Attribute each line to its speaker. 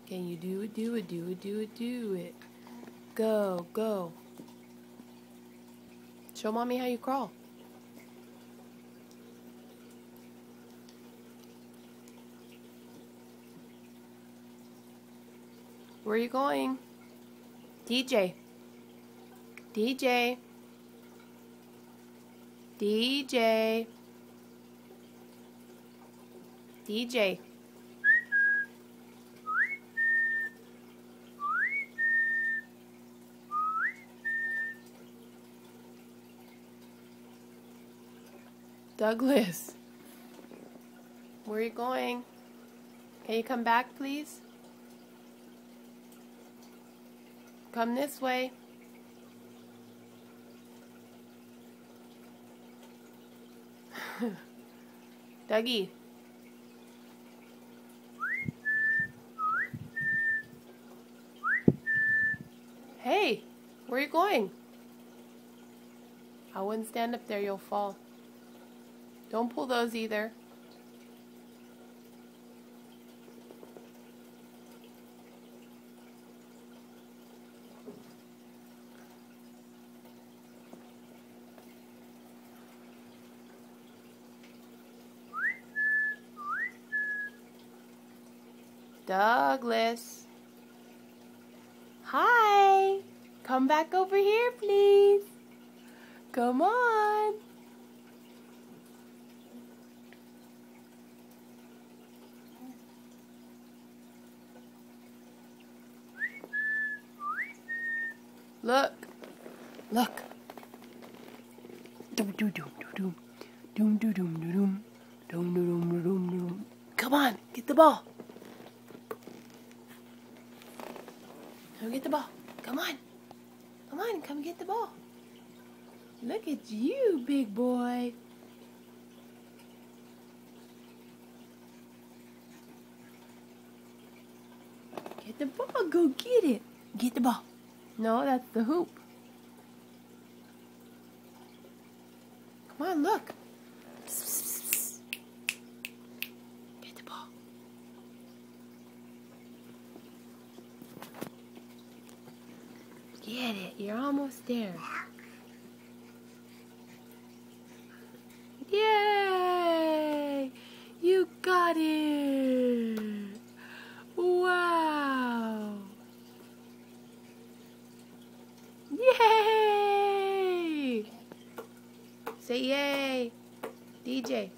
Speaker 1: Can you do it, do it, do it, do it, do it? Go, go. Show mommy how you crawl. Where are you going? DJ. DJ. DJ. DJ. Douglas. Where are you going? Can you come back, please? Come this way. Dougie. Hey, where are you going? I wouldn't stand up there, you'll fall. Don't pull those either. Douglas. Hi. Come back over here, please. Come on. Look. Look. Doom doom doom doom doom doom doom doom doom doom doom doom. Come on, get the ball. Come get the ball. Come on. Come on, come get the ball. Look at you, big boy. Get the ball. Go get it. Get the ball. No, that's the hoop. Come on, look. Get the ball. Get it. You're almost there. Yay! You got it! Wow! Yay! Say yay! DJ.